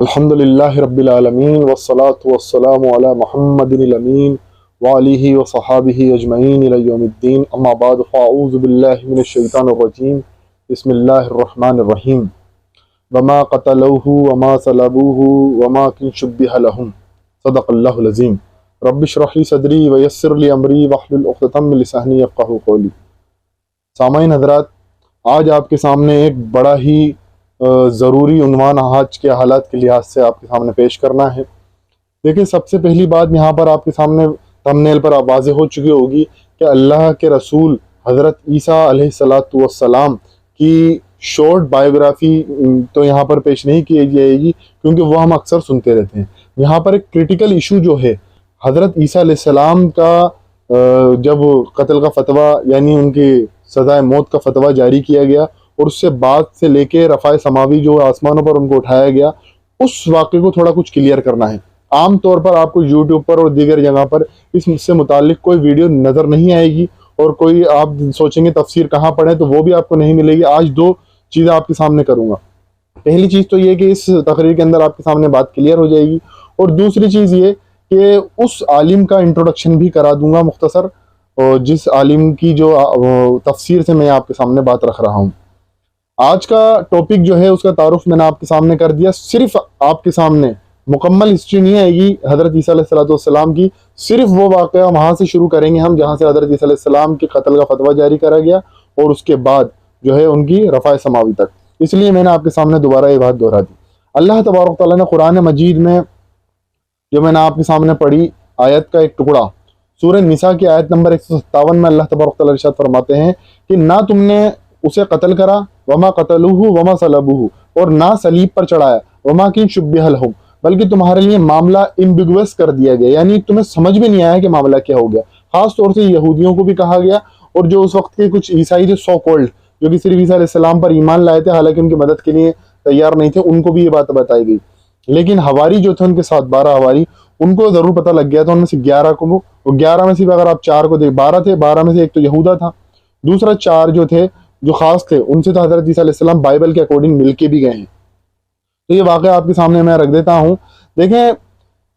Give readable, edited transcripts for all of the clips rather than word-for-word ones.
الحمدللہ رب العالمین والصلاة والسلام علی محمد الامین وآلہ وصحابہ اجمعین الی یوم الدین، اما بعد فاعوذ باللہ من الشیطان الرجیم، بسم اللہ الرحمن الرحیم۔ وما قتلوہ وما صلبوہ وما شبہ لہم، صدق اللہ العظیم۔ رب اشرح لی صدری ویسر لی امری واحلل عقدۃ من لسانی یفقہوا قولی۔ سامعین حضرات، آج آپ کے سامنے ایک بڑا ہی ضروری عنوان آج کے حالات کے لحاظ سے آپ کے سامنے پیش کرنا ہے۔ دیکھیں، سب سے پہلی بات یہاں پر آپ کے سامنے تھمبنیل پر واضح ہو چکی ہوگی کہ اللہ کے رسول حضرت عیسیٰ علیہ السلام کی شارٹ بائیوگرافی تو یہاں پر پیش نہیں کی جائے گی، کیونکہ وہ ہم اکثر سنتے رہتے ہیں۔ یہاں پر ایک کرٹیکل ایشو جو ہے، حضرت عیسیٰ علیہ السلام کا جب قتل کا فتویٰ یعنی ان کی سزائے موت کا فتویٰ جاری کیا گیا، اور اس سے بعد سے لے کے رفع سماوی جو آسمانوں پر ان کو اٹھایا گیا، اس واقعے کو تھوڑا کچھ کلیئر کرنا ہے۔ عام طور پر آپ کو یوٹیوب پر اور دیگر جگہ پر اس سے متعلق کوئی ویڈیو نظر نہیں آئے گی، اور کوئی آپ سوچیں گے تفسیر کہاں پڑھیں تو وہ بھی آپ کو نہیں ملے گی۔ آج دو چیزیں آپ کے سامنے کروں گا۔ پہلی چیز تو یہ کہ اس تقریر کے اندر آپ کے سامنے بات کلیئر ہو جائے گی، اور دوسری چیز یہ کہ اس عالم کا انٹروڈکشن بھی کرا دوں گا مختصر، اور جس عالم کی جو تفسیر سے میں آپ کے سامنے بات رکھ رہا ہوں۔ آج کا ٹاپک جو ہے اس کا تعارف میں نے آپ کے سامنے کر دیا۔ صرف آپ کے سامنے مکمل ہسٹری نہیں آئے گی حضرت عیسیٰ علیہ السلام کی، صرف وہ واقعہ وہاں سے شروع کریں گے ہم جہاں سے حضرت عیسیٰ علیہ السلام کے قتل کا فتویٰ جاری کرا گیا، اور اس کے بعد جو ہے ان کی رفع سماوی تک۔ اس لیے میں نے آپ کے سامنے دوبارہ یہ بات دہرا دی۔ اللہ تبارک تعالیٰ نے قرآن مجید میں جو میں نے آپ کے سامنے پڑھی آیت کا ایک ٹکڑا، سورہ نساء کی آیت نمبر 157 میں اللہ تبارک تعالیٰ ارشاد فرماتے ہیں کہ نہ تم نے اسے قتل کرا وما قتلوہ وما صلبوہ، اور نہ صلیب پر چڑھایا وما شبہ لہم، بلکہ تمہارے لیے معاملہ امبیگوس کر دیا گیا، یعنی تمہیں سمجھ میں نہیں آیا کہ معاملہ کیا ہو گیا۔ خاص طور سے یہودیوں کو بھی کہا گیا، اور جو اس وقت کے کچھ عیسائی جو سو کولڈ، جو کہ صرف عیسیٰ علیہ السلام پر ایمان لائے تھے حالانکہ ان کی مدد کے لیے تیار نہیں تھے، ان کو بھی یہ بات بتائی گئی۔ لیکن حواری جو تھے ان کے ساتھ 12 حواری، ان کو ضرور پتہ لگ گیا تھا، ان میں سے 11 کو وہ 11 میں سے اگر آپ 4 کو دیکھ 12 تھے، 12 میں سے ایک تو یہودا تھا، دوسرا 4 جو تھے جو خاص تھے ان سے تو حضرت عیسیٰ علیہ السلام بائبل کے اکارڈنگ مل کے بھی گئے ہیں۔ تو یہ واقعہ آپ کے سامنے میں رکھ دیتا ہوں۔ دیکھیں،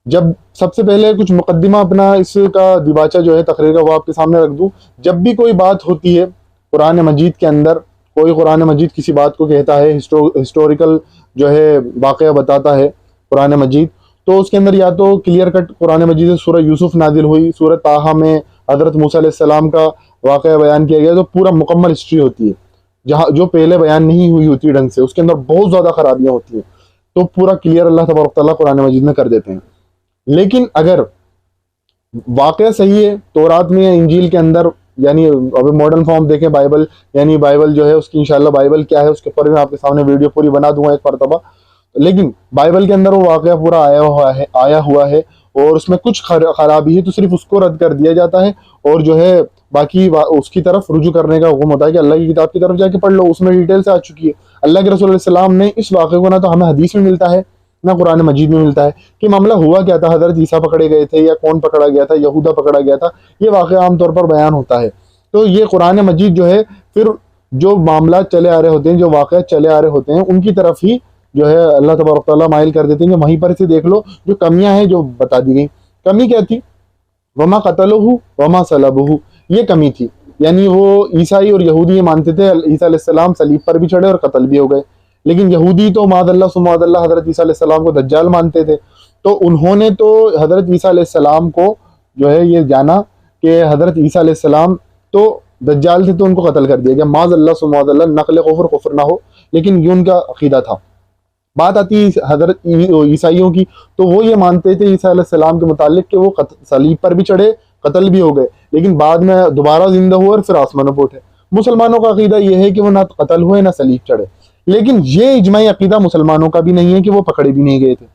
جب سب سے پہلے کچھ مقدمہ اپنا اس کا دیباچہ جو ہے تقریر کا وہ آپ کے سامنے رکھ دوں۔ جب بھی کوئی بات ہوتی ہے قرآن مجید کے اندر، کوئی قرآن مجید کسی بات کو کہتا ہے، ہسٹوریکل جو ہے واقعہ بتاتا ہے قرآن مجید، تو اس کے اندر یا تو کلیئر کٹ قرآن مجید سے سورہ یوسف نازل ہوئی، سورہ طٰہٰ میں حضرت موسیٰ علیہ السلام کا واقعہ بیان کیا گیا، تو پورا مکمل ہسٹری ہوتی ہے، جہاں جو پہلے بیان نہیں ہوئی ہوتی ڈھنگ سے، اس کے اندر بہت زیادہ خرابیاں ہوتی ہیں، تو پورا کلیئر اللہ تبارک تعالیٰ قرآن مجید میں کر دیتے ہیں۔ لیکن اگر واقعہ صحیح ہے تورات میں یا انجیل کے اندر، یعنی ابھی ماڈرن فارم دیکھیں بائبل، یعنی بائبل جو ہے اس کی انشاءاللہ بائبل کیا ہے اس کے اوپر میں آپ کے سامنے ویڈیو پوری بنا دوں گا ایک مرتبہ، لیکن بائبل کے اندر وہ واقعہ پورا آیا ہوا ہے، اور اس میں کچھ خرابی ہے تو صرف اس کو رد کر دیا جاتا ہے، اور جو ہے باقی اس کی طرف رجوع کرنے کا حکم ہوتا ہے کہ اللہ کی کتاب کی طرف جا کے پڑھ لو، اس میں ڈیٹیل سے آ چکی ہے۔ اللہ کے رسول علیہ السلام نے اس واقعے کو نہ تو ہمیں حدیث میں ملتا ہے نہ قرآن مجید میں ملتا ہے کہ معاملہ ہوا کیا تھا، حضرت عیسیٰ پکڑے گئے تھے یا کون پکڑا گیا تھا، یہودا پکڑا گیا تھا، یہ واقعہ عام طور پر بیان ہوتا ہے۔ تو یہ قرآن مجید جو ہے پھر جو معاملات چلے آ رہے ہوتے ہیں، جو واقعات چلے آ رہے ہوتے ہیں، ان کی طرف ہی جو ہے اللہ تبارک تعالیٰ مائل کر دیتے ہیں کہ وہیں پر سے دیکھ لو جو کمیاں ہیں جو بتا دی گئی۔ کمی کیا تھی؟ وما قتلوہ وما صلبوہ، یہ کمی تھی، یعنی وہ عیسائی اور یہودی یہ مانتے تھے عیسیٰ علیہ السلام صلیب پر بھی چڑھے اور قتل بھی ہو گئے، لیکن یہودی تو معاذ اللہ ثم معاذ اللہ حضرت عیسیٰ علیہ السلام کو دجال مانتے تھے، تو انہوں نے تو حضرت عیسیٰ علیہ السلام کو جو ہے یہ جانا کہ حضرت عیسیٰ علیہ السلام تو دجال تھے، تو ان کو قتل کر دیا گیا، معاذ اللہ ثم معاذ اللہ، نقل کفر نہ ہو، لیکن یہ ان کا عقیدہ تھا۔ بات آتی ہے حضرت عیسائیوں کی، تو وہ یہ مانتے تھے عیسیٰ علیہ السلام کے متعلق کہ وہ صلیب پر بھی چڑھے، قتل بھی ہو گئے، لیکن بعد میں دوبارہ زندہ ہوئے اور پھر آسمانوں پہ اٹھے۔ مسلمانوں کا عقیدہ یہ ہے کہ وہ نہ قتل ہوئے نہ صلیب چڑھے، لیکن یہ اجماعی عقیدہ مسلمانوں کا بھی نہیں ہے کہ وہ پکڑے بھی نہیں گئے تھے،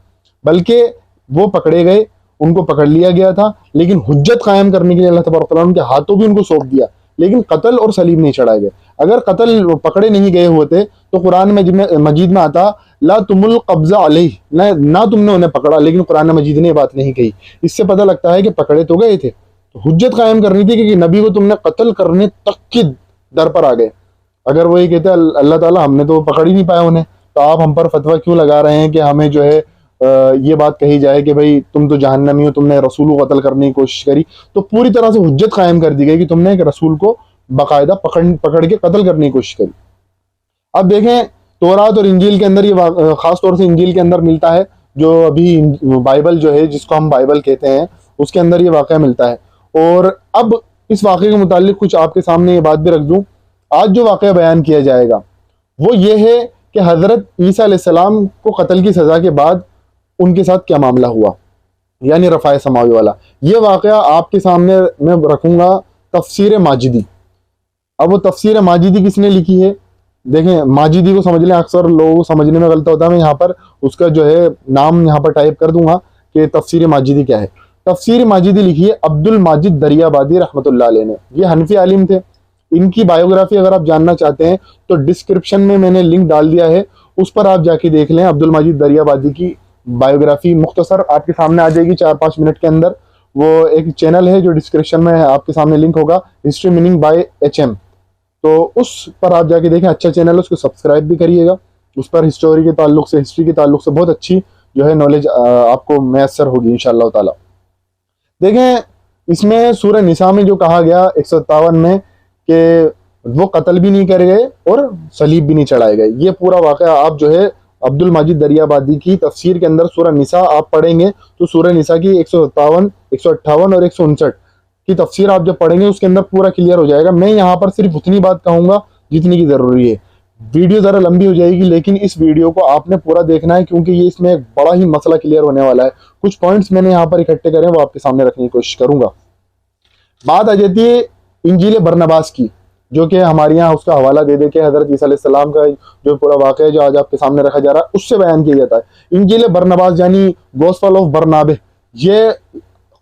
بلکہ وہ پکڑے گئے، ان کو پکڑ لیا گیا تھا، لیکن حجت قائم کرنے کے لیے اللہ تبارک تعالیٰ نے ان کے ہاتھوں بھی ان کو سونپ دیا، لیکن قتل اور صلیب نہیں چڑھائے گئے۔ اگر قتل پکڑے نہیں گئے ہوتے تو قرآن مجید میں آتا لا تم القبضہ علیہ، نہ تم نے انہیں پکڑا، لیکن قرآن مجید نے یہ بات نہیں کہی۔ اس سے پتہ لگتا ہے کہ پکڑے تو گئے تھے، تو حجت قائم کرنی تھی کہ نبی کو تم نے قتل کرنے تک کی در پر آ گئے۔ اگر وہ یہ کہتے اللہ تعالیٰ ہم نے تو پکڑ ہی نہیں پایا انہیں، تو آپ ہم پر فتویٰ کیوں لگا رہے ہیں کہ ہمیں جو ہے یہ بات کہی جائے کہ بھائی تم تو جہنمی ہو، تم نے رسول کو قتل کرنے کی کوشش کری، تو پوری طرح سے حجت قائم کر دی گئی کہ تم نے ایک رسول کو باقاعدہ پکڑ کے قتل کرنے کی کوشش کری۔ اب دیکھیں تورات اور انجیل کے اندر یہ خاص طور سے انجیل کے اندر ملتا ہے، جو ابھی بائبل جو ہے جس کو ہم بائبل کہتے ہیں اس کے اندر یہ واقعہ ملتا ہے۔ اور اب اس واقعے کے متعلق کچھ آپ کے سامنے یہ بات بھی رکھ دوں۔ آج جو واقعہ بیان کیا جائے گا وہ یہ ہے کہ حضرت عیسیٰ علیہ السلام کو قتل کی سزا کے بعد ان کے ساتھ کیا معاملہ ہوا، یعنی رفع سماوی والا۔ یہ واقعہ آپ کے سامنے میں رکھوں گا تفسیر ماجدی۔ اب وہ تفسیر ماجدی کس نے لکھی ہے؟ دیکھیں ماجدی کو سمجھ لیں، اکثر لوگوں کو سمجھنے میں غلط ہوتا ہے، میں یہاں پر اس کا جو ہے نام یہاں پر ٹائپ کر دوں گا کہ تفسیر ماجدی کیا ہے۔ تفسیر ماجدی لکھی ہے عبد الماجد دریابادی رحمۃ اللہ علیہ نے۔ یہ حنفی عالم تھے، ان کی بایوگرافی اگر آپ جاننا چاہتے ہیں تو ڈسکرپشن میں نے لنک ڈال دیا ہے، اس پر آپ جا کے دیکھ لیں۔ عبد الماجد دریابادی کی بایوگرافی مختصر آپ کے سامنے آ جائے گی 4-5 منٹ کے اندر۔ وہ ایک چینل ہے جو ڈسکرپشن میں آپ کے سامنے لنک ہوگا، ہسٹری میننگ بائی HM، تو اس پر آپ جا کے دیکھیں، اچھا چینل ہے، اس کو سبسکرائب بھی کریے گا۔ اس پر ہسٹری کے تعلق سے بہت اچھی جو ہے نالج آپ کو میسر ہوگی انشاءاللہ تعالی۔ دیکھیں اس میں سورہ نساء میں جو کہا گیا 157 میں کہ وہ قتل بھی نہیں کرے گئے اور صلیب بھی نہیں چڑھائے گئے، یہ پورا واقعہ آپ جو ہے عبد الماجد دریابادی کی تفسیر کے اندر سورہ نساء آپ پڑھیں گے تو سورہ نساء کی 157، 158 اور 159 کی تفسیر آپ جب پڑھیں گے اس کے اندر پورا کلیئر ہو جائے گا۔ میں یہاں پر صرف اتنی بات کہوں گا جتنی کی ضروری ہے، ویڈیو ذرا لمبی ہو جائے گی، لیکن اس ویڈیو کو آپ نے پورا دیکھنا ہے کیونکہ یہ اس میں ایک بڑا ہی مسئلہ کلیئر ہونے والا ہے۔ کچھ پوائنٹس میں نے یہاں پر اکٹھے کرے ہیں، وہ آپ کے سامنے رکھنے کی کوشش کروں گا۔ بات آ جاتی ہے انجیل برنباس کی، جو کہ ہمارے یہاں اس کا حوالہ دے دے کے حضرت عیسیٰ علیہ السلام کا جو پورا واقعہ ہے جو آج آپ کے سامنے رکھا جا رہا ہے اس سے بیان کیا جاتا ہے۔ انجیل برنباس یعنی گوسپل آف برنابے، یہ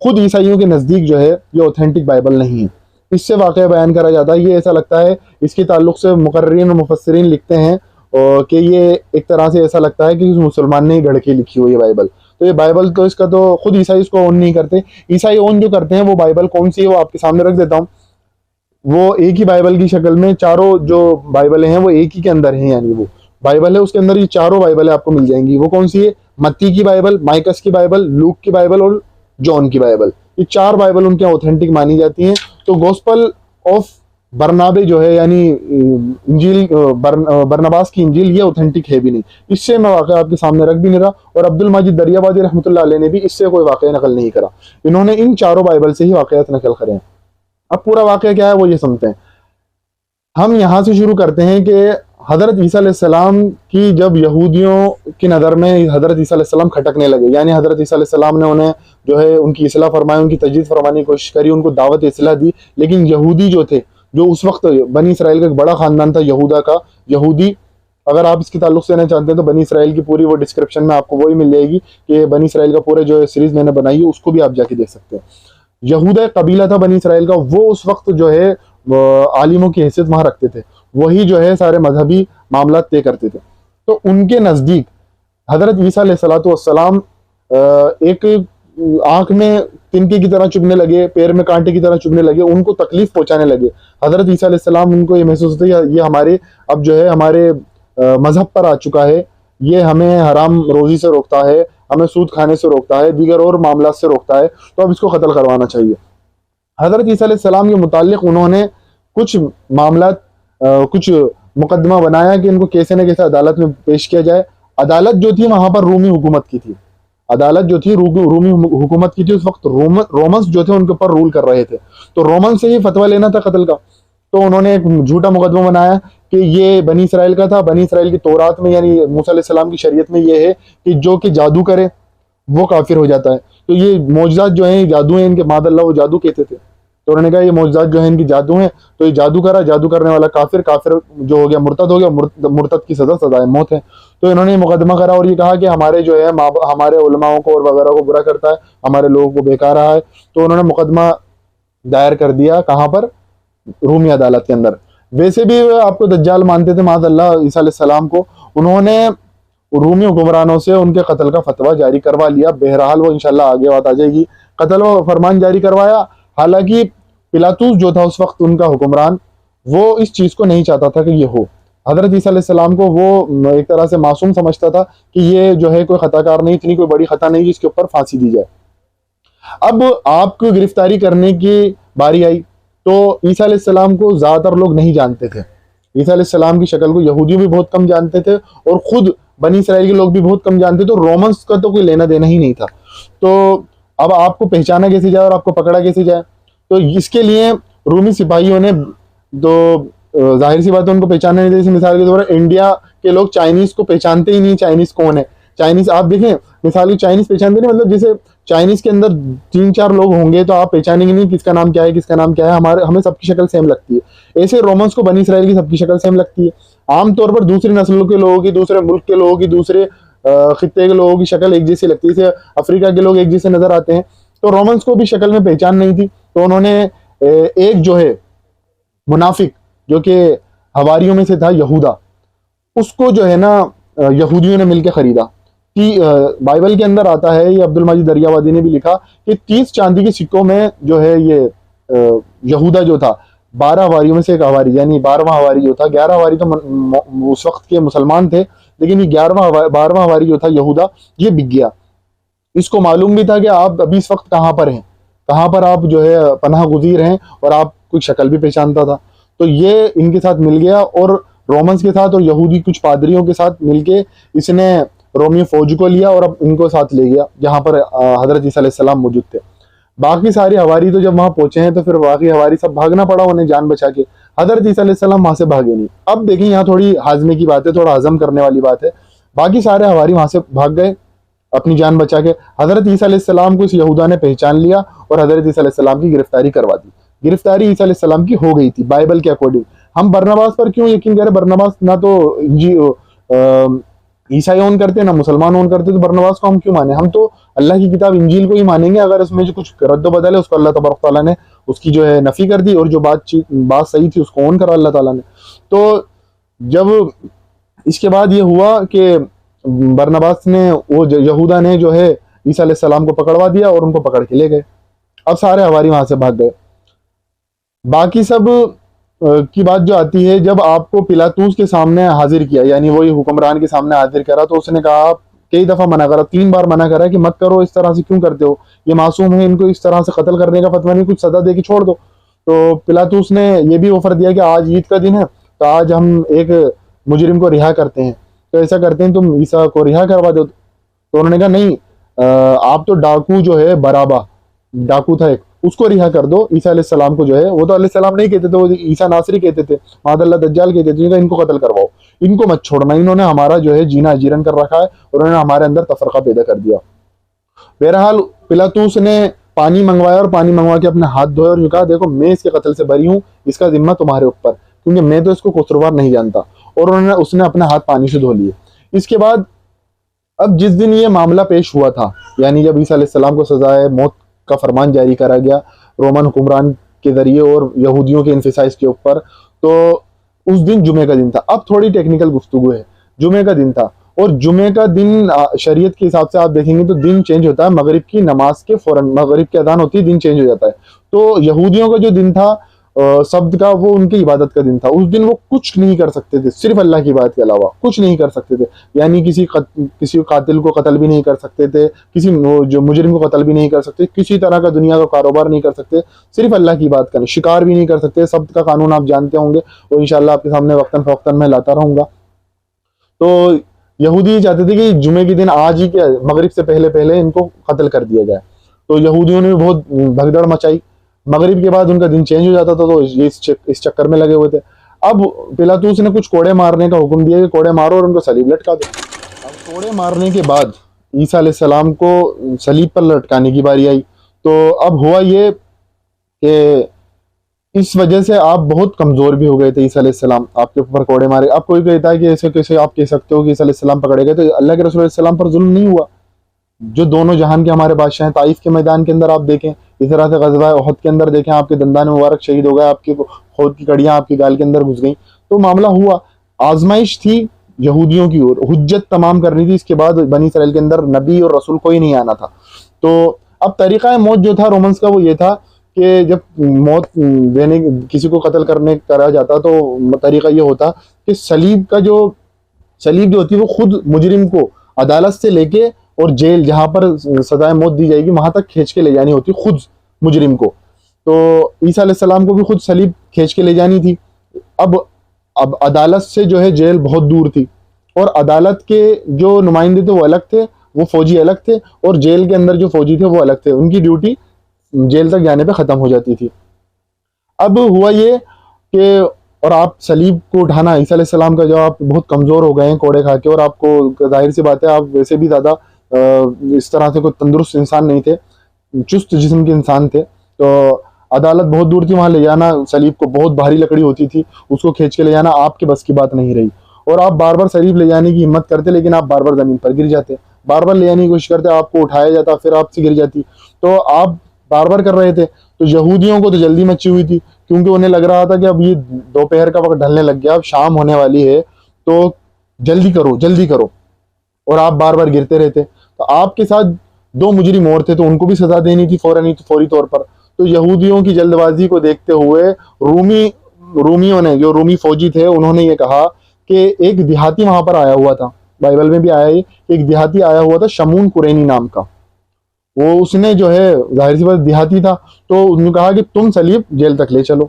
خود عیسائیوں کے نزدیک جو ہے یہ اوتھینٹک بائبل نہیں ہے، اس سے واقعہ بیان کرا جاتا ہے۔ یہ ایسا لگتا ہے، اس کے تعلق سے مقررین اور مفسرین لکھتے ہیں کہ یہ ایک طرح سے ایسا لگتا ہے کہ اس مسلمان نے ہی گھڑ کے لکھی ہوئی ہے بائبل۔ تو یہ بائبل تو اس کا تو خود عیسائی اس کو اون نہیں کرتے۔ عیسائی اون جو کرتے ہیں وہ بائبل کون سی ہے وہ آپ کے سامنے رکھ دیتا ہوں۔ وہ ایک ہی بائبل کی شکل میں چاروں جو بائبلیں ہیں وہ ایک ہی کے اندر ہیں، یعنی وہ بائبل ہے اس کے اندر یہ چاروں بائبلیں آپ کو مل جائیں گی۔ وہ کون سی ہے؟ متی کی بائبل، مائکس کی بائبل، لوک کی بائبل اور جون کی بائبل، یہ 4 بائبل ان کے اوتھینٹک مانی جاتی ہیں۔ تو گوسپل آف برنابے جو ہے یعنی انجیل برنباس کی انجیل یہ اوتھینٹک ہے بھی نہیں، اس سے میں واقعہ آپ کے سامنے رکھ بھی نہیں رہا، اور عبد الماجد دریابادی رحمۃ اللہ علیہ نے بھی اس سے کوئی واقعہ نقل نہیں کرا، انہوں نے ان چاروں بائبل سے ہی واقعات نقل کرے ہیں۔ اب پورا واقعہ کیا ہے وہ یہ سمجھتے ہیں۔ ہم یہاں سے شروع کرتے ہیں کہ حضرت عیسیٰ علیہ السلام کی جب یہودیوں کی نظر میں حضرت عیسیٰ علیہ السلام کھٹکنے لگے، یعنی حضرت عیسیٰ علیہ السلام نے انہیں جو ہے ان کی اصلاح فرمائی، ان کی تجدید فرمانے کی کوشش کری، ان کو دعوت اصلاح دی، لیکن یہودی جو تھے، جو اس وقت بنی اسرائیل کا ایک بڑا خاندان تھا یہودا کا، یہودی، اگر آپ اس کے تعلق سے لینا چاہتے ہیں تو بنی اسرائیل کی پوری وہ ڈسکرپشن میں آپ کو وہی مل جائے گی کہ بنی اسرائیل کا پورے جو سیریز میں نے بنائی ہے اس کو بھی آپ جا کے دیکھ سکتے ہیں۔ یہودا ایک قبیلہ تھا بنی اسرائیل کا، وہ اس وقت جو ہے عالموں کی حیثیت وہاں رکھتے تھے، وہی جو ہے سارے مذہبی معاملات طے کرتے تھے۔ تو ان کے نزدیک حضرت عیسیٰ علیہ السلام ایک آنکھ میں تنکے کی طرح چبھنے لگے، پیر میں کانٹے کی طرح چبھنے لگے، ان کو تکلیف پہنچانے لگے۔ حضرت عیسیٰ علیہ السلام ان کو یہ محسوس ہوتا ہے یہ ہمارے اب جو ہے ہمارے مذہب پر آ چکا ہے، یہ ہمیں حرام روزی سے روکتا ہے، ہمیں سود کھانے سے روکتا ہے، دیگر اور معاملات سے روکتا ہے، تو اب اس کو قتل کروانا چاہیے۔ حضرت عیسیٰ علیہ السلام کے متعلق انہوں نے کچھ معاملات کچھ مقدمہ بنایا کہ ان کو کیسے نہ کیسے عدالت میں پیش کیا جائے۔ عدالت جو تھی وہاں پر رومی حکومت کی تھی، عدالت جو تھی رومی حکومت کی تھی، اس وقت رومنس جو تھے ان کے اوپر رول کر رہے تھے، تو رومن سے ہی فتویٰ لینا تھا قتل کا۔ تو انہوں نے ایک جھوٹا مقدمہ بنایا کہ یہ بنی اسرائیل کا تھا، بنی اسرائیل کی تورات میں یعنی موسیٰ علیہ السلام کی شریعت میں یہ ہے کہ جو کہ جادو کرے وہ کافر ہو جاتا ہے، تو یہ معجزات جو ہیں جادو ہیں ان کے، ماد اللہ وہ جادو کہتے تھے، تو انہوں نے کہا یہ معجزات جو ہیں ان کی جادو ہیں، تو یہ جادو کرنے والا کافر جو ہو گیا مرتد ہو گیا، مرتد کی سزا سزائے موت ہے۔ تو انہوں نے مقدمہ کرا اور یہ کہا کہ ہمارے جو ہے ہمارے علماء کو اور وغیرہ کو برا کرتا ہے، ہمارے لوگوں کو بہکا رہا ہے، تو انہوں نے مقدمہ دائر کر دیا کہاں پر؟ رومی عدالت کے اندر۔ ویسے بھی آپ کو دجال مانتے تھے معاذ اللہ عیسیٰ علیہ السلام کو، انہوں نے رومی حکمرانوں سے ان کے قتل کا فتویٰ جاری کروا لیا، بہرحال وہ انشاءاللہ آگے بات آ جائے گی، قتل و فرمان جاری کروایا۔ حالانکہ پلاطوس جو تھا اس وقت ان کا حکمران، وہ اس چیز کو نہیں چاہتا تھا کہ یہ ہو، حضرت عیسیٰ علیہ السلام کو وہ ایک طرح سے معصوم سمجھتا تھا کہ یہ جو ہے کوئی خطا کار نہیں، اتنی کوئی بڑی خطا نہیں جس کے اوپر پھانسی دی جائے۔ اب آپ کو گرفتاری کرنے کی باری آئی تو عیسیٰ علیہ السلام کو زیادہ تر لوگ نہیں جانتے تھے، عیسیٰ علیہ السلام کی شکل کو یہودیوں بھی بہت کم جانتے تھے اور خود بنی اسرائیل کے لوگ بھی بہت کم جانتے تھے، رومنس کا تو کوئی لینا دینا ہی نہیں تھا۔ تو اب آپ کو پہچانا کیسے جائے اور آپ کو پکڑا کیسے جائے؟ تو اس کے لیے رومی سپاہیوں نے تو ظاہر سی بات ہے ان کو پہچانا نہیں تھا۔ جیسے مثال کے طور پر انڈیا کے لوگ چائنیز کو پہچانتے ہی نہیں، چائنیز کون ہے؟ چائنیز آپ دیکھیں مثال کی چائنیز پہچانتے نہیں، مطلب جیسے چائنیز کے اندر 3-4 لوگ ہوں گے تو آپ پہچانیں گے نہیں کس کا نام کیا ہے، کس کا نام کیا ہے، ہمیں سب کی شکل سیم لگتی ہے۔ ایسے رومنس کو بنی اسرائیل کی سب کی شکل سیم لگتی ہے۔ عام طور پر دوسری نسلوں کے لوگوں کی، دوسرے ملک کے لوگوں کی، دوسرے خطے کے لوگوں کی شکل ایک جیسی لگتی ہے، جیسے افریقہ کے لوگ ایک جیسے نظر آتے ہیں، تو رومنس کو بھی شکل میں پہچان نہیں تھی۔ تو انہوں نے ایک جو ہے منافق جو کہ حواریوں میں سے تھا، یہودا، اس کو جو ہے نا یہودیوں نے مل کے خریدا۔ بائبل کے اندر آتا ہے، یہ عبد المجید دریاوادی نے بھی لکھا کہ 30 چاندی کے سکوں میں جو ہے یہ یہودا جو تھا 12 حواریوں میں سے ایک حواری، یعنی 12واں حواری جو تھا، 11 حواری تو اس وقت کے مسلمان تھے، لیکن یہ 12واں حواری جو تھا یہودا، یہ بک گیا۔ اس کو معلوم بھی تھا کہ آپ ابھی اس وقت کہاں پر ہیں، کہاں پر آپ جو ہے پناہ گزیر ہیں، اور آپ کوئی شکل بھی پہچانتا تھا۔ تو یہ ان کے ساتھ مل گیا، اور رومنس کے ساتھ اور یہودی کچھ پادریوں کے ساتھ مل کے اس نے رومی فوج کو لیا اور اب ان کو ساتھ لے گیا جہاں پر حضرت عیسیٰ علیہ السلام موجود تھے۔ باقی ساری حواری تو جب وہاں پہنچے ہیں تو پھر باقی حواری سب بھاگنا پڑا انہیں جان بچا کے، حضرت عیسیٰ علیہ السلام وہاں سے بھاگے نہیں۔ اب دیکھیں یہاں تھوڑی ہاضمے کی بات ہے، تھوڑا ہضم کرنے والی بات ہے۔ باقی سارے حواری وہاں سے بھاگ گئے اپنی جان بچا کے۔ حضرت عیسیٰ علیہ السلام کو اس یہودا نے پہچان لیا اور حضرت عیسیٰ علیہ السلام کی گرفتاری کروا دی۔ گرفتاری عیسیٰ علیہ السلام کی ہو گئی تھی بائبل کے اکارڈنگ۔ ہم برناباس پر کیوں یقین کریں؟ برناباس نہ تو عیسائی اون کرتے نہ مسلمان اون کرتے، تو برناباس کو ہم کیوں مانیں؟ ہم تو اللہ کی کتاب انجیل کو ہی مانیں گے۔ اگر اس میں جو کچھ رد و بدل ہے اس کو اللہ تبارک تعالیٰ نے اس کی جو ہے نفی کر دی، اور جو بات صحیح تھی اس کو اون کرا اللہ تعالیٰ نے۔ تو جب اس کے بعد یہ ہوا کہ برناباس نے، وہ یہودا نے جو ہے عیسیٰ علیہ السلام کو پکڑوا دیا اور ان کو پکڑ کے لے گئے۔ اب سارے حواری وہاں سے بھاگ گئے۔ باقی سب کی بات جو آتی ہے، جب آپ کو پلاطوس کے سامنے حاضر کیا، یعنی وہی حکمران کے سامنے حاضر کرا، تو اس نے کہا، کئی دفعہ منع کرا، 3 بار منع کرا کہ مت کرو، اس طرح سے کیوں کرتے ہو، یہ معصوم ہے، ان کو اس طرح سے قتل کرنے کا فتویٰ نہیں، کچھ سزا دے کے چھوڑ دو۔ تو پلاطوس نے یہ بھی آفر دیا کہ آج عید کا دن ہے تو آج ہم ایک مجرم کو رہا کرتے ہیں، تو ایسا کرتے ہیں تم عیسیٰ کو رہا کروا دو۔ تو انہوں نے کہا نہیں، آپ تو ڈاکو جو ہے برابا ڈاکو تھا ایک، اس کو رہا کر دو۔ عیسیٰ علیہ السلام کو جو ہے، وہ تو علیہ السلام نہیں کہتے تھے، وہ عیسیٰ ناصری کہتے تھے، معاذ اللہ دجال کہتے تھے، ان کو قتل کرواؤ، ان کو مت چھوڑنا، انہوں نے ہمارا جو ہے جینا اجیرن کر رکھا ہے اور انہوں نے ہمارے اندر تفرقہ پیدا کر دیا۔ بہرحال پلاطوس نے پانی منگوایا اور پانی منگوا کے اپنے ہاتھ دھوئے اور کہا دیکھو میں اس کے قتل سے بری ہوں، اس کا ذمہ تمہارے اوپر، کیونکہ میں تو اس کو قصوروار نہیں جانتا، اور اس نے اپنے ہاتھ پانی سے دھو لیے۔ اس کے بعد اب جس دن یہ معاملہ پیش ہوا تھا، یعنی جب عیسیٰ علیہ السلام کو سزائے موت کا فرمان جاری کرا گیا رومن حکمران کے ذریعے اور یہودیوں کے انفسائز کے اوپر، تو اس دن جمعے کا دن تھا۔ اب تھوڑی ٹیکنیکل گفتگو ہے، جمعے کا دن تھا، اور جمعے کا دن شریعت کے حساب سے آپ دیکھیں گے تو دن چینج ہوتا ہے مغرب کی نماز کے فوراً، مغرب کی اذان ہوتی ہے دن چینج ہو جاتا ہے۔ تو یہودیوں کا جو دن تھا سبت کا، وہ ان کی عبادت کا دن تھا۔ اس دن وہ کچھ نہیں کر سکتے تھے، صرف اللہ کی عبادت کے علاوہ کچھ نہیں کر سکتے تھے، یعنی کسی قاتل کو قتل بھی نہیں کر سکتے تھے، کسی جو مجرم کو قتل بھی نہیں کر سکتے، کسی طرح کا دنیا کا کاروبار نہیں کر سکتے، صرف اللہ کی عبادت کریں، شکار بھی نہیں کر سکتے۔ سبت کا قانون آپ جانتے ہوں گے، وہ انشاءاللہ آپ کے سامنے وقتاً فوقتاً میں لاتا رہوں گا۔ تو یہودی چاہتے تھے کہ جمعے کے دن آج ہی کے مغرب سے پہلے پہلے ان کو قتل کر دیا جائے۔ تو یہودیوں نے بھی بہت بھگدڑ مچائی، مغرب کے بعد ان کا دن چینج ہو جاتا تھا، تو یہ اس چکر میں لگے ہوئے تھے۔ اب پلاطوس نے کچھ کوڑے مارنے کا حکم دیا کہ کوڑے مارو اور ان کو صلیب لٹکا دو۔ اب کوڑے مارنے کے بعد عیسیٰ علیہ السلام کو صلیب پر لٹکانے کی باری آئی۔ تو اب ہوا یہ کہ اس وجہ سے آپ بہت کمزور بھی ہو گئے تھے، عیسیٰ علیہ السلام آپ کے اوپر کوڑے مارے۔ اب کوئی کہتا ہے کہ ایسے کیسے آپ کہہ سکتے ہو کہ عیسیٰ علیہ السلام پکڑے گئے، تو اللہ کے رسول علیہ السلام پر ظلم نہیں ہوا؟ جو دونوں جہان کے ہمارے بادشاہ ہیں، طائف کے میدان کے اندر آپ دیکھیں، اس طرح سے غزوہ احد کے اندر دیکھیں، آپ کے دندان مبارک شہید ہو گئے، آپ کی خود کی کڑیاں آپ کی گال کے اندر گھس گئیں۔ تو معاملہ ہوا، آزمائش تھی یہودیوں کی اور حجت تمام کرنی تھی۔ اس کے بعد بنی اسرائیل کے اندر نبی اور رسول کوئی نہیں آنا تھا۔ تو اب طریقہ موت جو تھا رومنس کا وہ یہ تھا کہ جب موت دینے کسی کو قتل کرنے کرا جاتا تو طریقہ یہ ہوتا کہ صلیب جو ہوتی ہے وہ خود مجرم کو عدالت سے لے کے اور جیل جہاں پر سزائے موت دی جائے گی وہاں تک کھینچ کے لے جانی ہوتی خود مجرم کو. تو عیسیٰ علیہ السلام کو بھی خود صلیب کھینچ کے لے جانی تھی. اب عدالت سے جو ہے جیل بہت دور تھی، اور عدالت کے جو نمائندے تھے وہ الگ تھے، وہ فوجی الگ تھے، اور جیل کے اندر جو فوجی تھے وہ الگ تھے. ان کی ڈیوٹی جیل تک جانے پہ ختم ہو جاتی تھی. اب ہوا یہ کہ اور آپ صلیب کو اٹھانا، عیسیٰ علیہ السلام کا جو آپ بہت کمزور ہو گئے ہیں کوڑے کھا کے، اور آپ کو ظاہر سی بات ہے آپ ویسے بھی زیادہ اس طرح سے کوئی تندرست انسان نہیں تھے، چست جسم کے انسان تھے. تو عدالت بہت دور تھی، وہاں لے جانا صلیب کو بہت بھاری لکڑی ہوتی تھی، اس کو کھینچ کے لے جانا آپ کے بس کی بات نہیں رہی. اور آپ بار بار صلیب لے جانے کی ہمت کرتے لیکن آپ بار بار زمین پر گر جاتے، بار بار لے جانے کی کوشش کرتے، آپ کو اٹھایا جاتا پھر آپ سے گر جاتی. تو آپ بار بار کر رہے تھے. تو یہودیوں کو تو جلدی مچی ہوئی تھی، کیونکہ انہیں لگ رہا تھا کہ اب یہ دوپہر کا وقت ڈھلنے لگ گیا، اب شام ہونے والی ہے، تو جلدی کرو جلدی کرو. اور آپ بار بار گرتے رہتے. تو آپ کے ساتھ 2 مجرم اور تھے، تو ان کو بھی سزا دینی تھی فوری طور پر. تو یہودیوں کی جلد بازی کو دیکھتے ہوئے رومیوں نے، جو رومی فوجی تھے، انہوں نے یہ کہا کہ ایک دیہاتی وہاں پر آیا ہوا تھا، بائبل میں بھی آیا ہے، ایک دیہاتی آیا ہوا تھا شمون قرینی نام کا. وہ اس نے جو ہے ظاہر سی بات دیہاتی تھا، تو انہوں نے کہا کہ تم صلیب جیل تک لے چلو.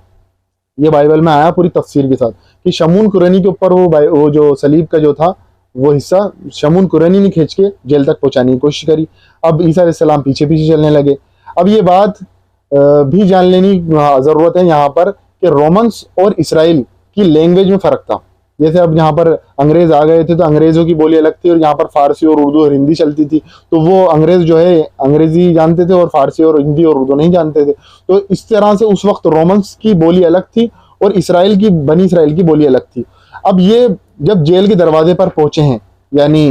یہ بائبل میں آیا پوری تفسیر کے ساتھ کہ شمون قرینی کے اوپر وہ جو صلیب کا جو تھا وہ حصہ شمون قرینی نے کھینچ کے جیل تک پہنچانے کی کوشش کری. اب عیسیٰ علیہ السلام پیچھے پیچھے چلنے لگے. اب یہ بات بھی جان لینی ضرورت ہے یہاں پر کہ رومنس اور اسرائیل کی لینگویج میں فرق تھا. جیسے اب یہاں پر انگریز آ گئے تھے تو انگریزوں کی بولی الگ تھی، اور یہاں پر فارسی اور اردو اور ہندی چلتی تھی. تو وہ انگریز جو ہے انگریزی جانتے تھے اور فارسی اور ہندی اور اردو نہیں جانتے تھے. تو اس طرح سے اس وقت رومنس کی بولی الگ تھی اور بنی اسرائیل کی بولی الگ تھی. اب یہ جب جیل کے دروازے پر پہنچے ہیں، یعنی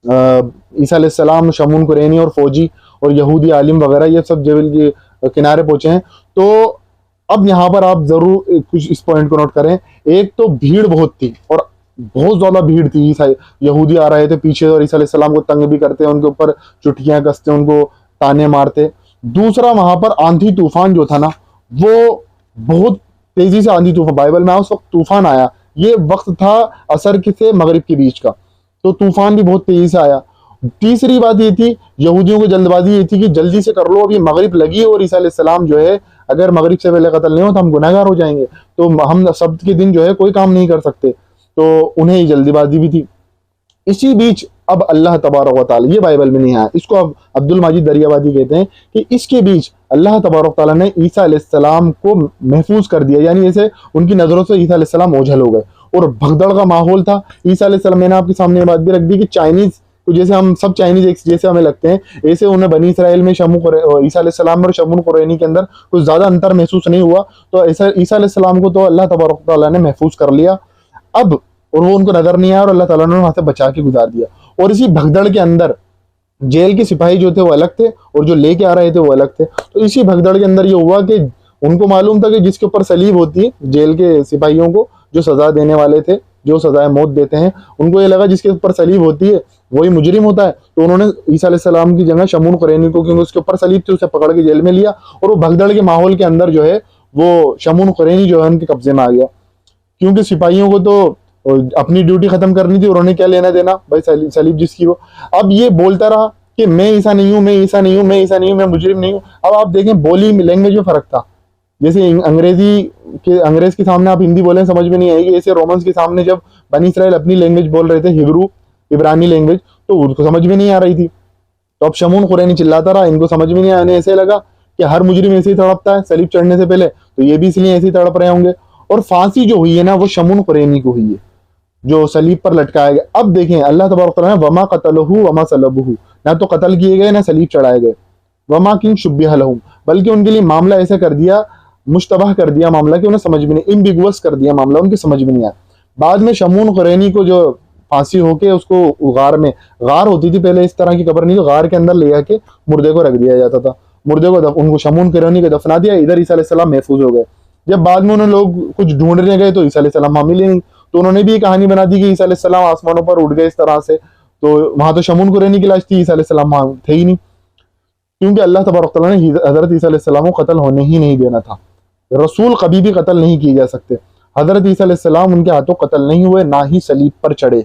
عیسیٰ علیہ السلام، شمون قرینی اور فوجی اور یہودی عالم وغیرہ یہ سب جیل کے کنارے پہنچے ہیں، تو اب یہاں پر آپ ضرور کچھ اس پوائنٹ کو نوٹ کریں. ایک تو بھیڑ بہت تھی، اور بہت زیادہ بھیڑ تھی. یہودی آ رہے تھے پیچھے اور عیسیٰ علیہ السلام کو تنگ بھی کرتے، ان کے اوپر چٹکیاں کستے، ان کو تانے مارتے. دوسرا وہاں پر آندھی طوفان جو تھا نا، وہ بہت تیزی سے آندھی طوفان، بائبل میں اس وقت طوفان آیا. یہ وقت تھا عصر سے مغرب کے بیچ کا، تو طوفان بھی بہت تیزی سے آیا. تیسری بات یہ تھی، یہودیوں کو جلد بازی یہ تھی کہ جلدی سے کر لو، اب یہ مغرب لگی ہے، اور عیسیٰ علیہ السلام جو ہے اگر مغرب سے پہلے قتل نہیں ہو تو ہم گناہگار ہو جائیں گے، تو ہم سبت کے دن جو ہے کوئی کام نہیں کر سکتے. تو انہیں جلدی بازی بھی تھی. اسی بیچ اب اللہ تبارک و تعالی، یہ بائبل میں نہیں آیا، اس کو اب عبد المجید دریابادی کہتے ہیں، کہ اس کے بیچ اللہ تبارک و تعالیٰ نے عیسیٰ علیہ السلام کو محفوظ کر دیا. یعنی جیسے ان کی نظروں سے عیسیٰ علیہ السلام اوجھل ہو گئے، اور بھگدڑ کا ماحول تھا. عیسیٰ علیہ السلام، میں نے آپ کے سامنے بات بھی رکھ دی کہ چائنیز کو جیسے ہم سب چائنیز ایک جیسے ہمیں لگتے ہیں، ایسے انہیں بنی اسرائیل میں عیسیٰ علیہ السلام اور شمون قرینی کے اندر کچھ زیادہ انتر محسوس نہیں ہوا. تو عیسیٰ علیہ السلام کو تو اللہ تبارک و تعالیٰ نے محفوظ کر لیا اب، اور وہ ان کو نظر نہیں آیا، اور اللہ تعالیٰ نے وہاں سے بچا کے گزار دیا. اور اسی بھگدڑ کے اندر جیل کے سپاہی جو تھے وہ الگ تھے، اور جو لے کے آ رہے تھے وہ الگ تھے. تو اسی بھگدڑ کے اندر یہ ہوا کہ ان کو معلوم تھا کہ جس کے اوپر صلیب ہوتی ہے، جیل کے سپاہیوں کو جو سزا دینے والے تھے، جو سزائے موت دیتے ہیں، ان کو یہ لگا جس کے اوپر صلیب ہوتی ہے وہی مجرم ہوتا ہے. تو انہوں نے عیسیٰ علیہ السلام کی جگہ شمون قرینی کو، کیونکہ اس کے اوپر صلیب تھی، اسے پکڑ کے جیل میں لیا، اور وہ بھگدڑ کے ماحول کے اندر جو ہے وہ شمون قرینی جو ہے ان کے قبضے میں آ گیا. کیونکہ سپاہیوں کو تو اپنی ڈیوٹی ختم کرنی تھی، انہوں نے کیا لینا دینا بھائی صلیب جس کی ہو. اب یہ بولتا رہا کہ میں عیسیٰ نہیں ہوں، میں عیسیٰ نہیں ہوں، میں عیسیٰ نہیں ہوں، میں مجرم نہیں ہوں. اب آپ دیکھیں بولی میں، لینگویج میں فرق تھا. جیسے انگریز کے سامنے آپ ہندی بولیں سمجھ میں نہیں آئے گی، ایسے رومنس کے سامنے جب بنی اسرائیل اپنی لینگویج بول رہے تھے، ہبرو عبرانی لینگویج، تو ان کو سمجھ میں نہیں آ رہی تھی. تو اب شمون قرینی چلاتا رہا، ان کو سمجھ میں نہیں آیا. انہیں ایسے لگا کہ ہر مجرم ایسے ہی تڑپتا ہے صلیب چڑھنے سے پہلے، تو یہ بھی اس لیے ایسے ہی تڑپ رہے ہوں گے. اور پھانسی جو ہوئی ہے نا، وہ شمون قرینی کو ہوئی ہے، جو صلیب پر لٹکایا گیا. اب دیکھیں اللہ تبارک تعالیٰ نے وما قتلہ وما صلبہ، نہ تو قتل کیے گئے نہ صلیب چڑھائے گئے، وما کن شبہ لہم، بلکہ ان کے لیے معاملہ ایسا کر دیا، مشتبہ کر دیا معاملہ کہ انہیں سمجھ میں نہیں، امبیگوس کر دیا معاملہ، ان کی سمجھ میں نہیں آیا. بعد میں شمون قرینی کو جو پھانسی ہو کے اس کو غار ہوتی تھی پہلے، اس طرح کی قبر نہیں، تو غار کے اندر لے جا کے مردے کو رکھ دیا جاتا تھا. مردے کو ان کو شمون قرینی کو دفنا دیا، ادھر عیسیٰ علیہ السلام محفوظ ہو گئے. جب بعد میں انہوں لوگ کچھ ڈھونڈنے گئے تو عیسیٰ علیہ السلام وہاں ملے نہیں، تو انہوں نے بھی یہ کہانی بنا دی کہ عیسیٰ علیہ السلام آسمانوں پر اٹھ گئے اس طرح سے. تو وہاں تو شمون قرینی کی لاش تھی، عیسیٰ علیہ السلام وہاں تھے ہی نہیں. کیونکہ اللہ تبارک تعالیٰ نے حضرت عیسیٰ علیہ السلام کو قتل ہونے ہی نہیں دینا تھا. رسول کبھی بھی قتل نہیں کیے جا سکتے. حضرت عیسیٰ علیہ السلام ان کے ہاتھوں قتل نہیں ہوئے، نہ ہی صلیب پر چڑھے.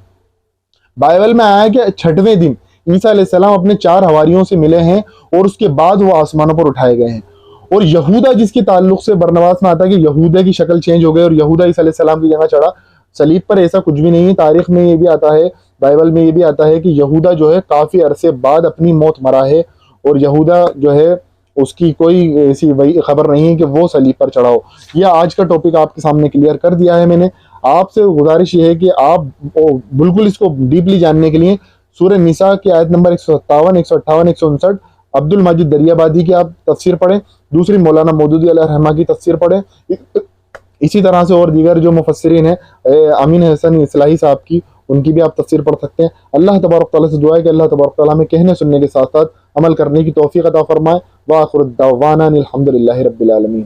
بائبل میں آیا کہ 6ویں دن عیسیٰ علیہ السلام اپنے 4 حواریوں سے ملے ہیں اور اس کے بعد وہ آسمانوں پر اٹھائے گئے ہیں. اور یہودا جس کے تعلق سے برنواس میں آتا ہے کہ یہودا کی شکل چینج ہو گئی اور یہودا عیسیٰ علیہ السلام کی جگہ چڑھا، صلیب پر ایسا کچھ بھی نہیں ہے. تاریخ میں یہ بھی آتا ہے، بائبل میں یہ بھی آتا ہے کہ یہودا جو ہے کافی عرصے بعد اپنی موت مرا ہے، اور یہودا جو ہے اس کی کوئی ایسی وہی خبر نہیں ہے کہ وہ صلیب پر چڑھا ہو. یہ آج کا ٹاپک آپ کے سامنے کلیئر کر دیا ہے میں نے. آپ سے گزارش یہ ہے کہ آپ بالکل اس کو ڈیپلی جاننے کے لیے سورہ نساء کی آیت نمبر 157، 158، 159 عبد المجید دریابادی کی آپ تفسیر پڑھیں، دوسری مولانا مودودی علیہ الرحمہ کی تفسیر پڑھیں، اسی طرح سے اور دیگر جو مفسرین ہیں امین حسن اصلاحی صاحب کی، ان کی بھی آپ تفسیر پڑھ سکتے ہیں. اللہ تبارک تعالیٰ سے دعا ہے کہ اللہ تبارک تعالیٰ ہمیں کہنے سننے کے ساتھ ساتھ عمل کرنے کی توفیق عطا فرمائے. وآخر الدعوانا الحمد للہ رب العالمین.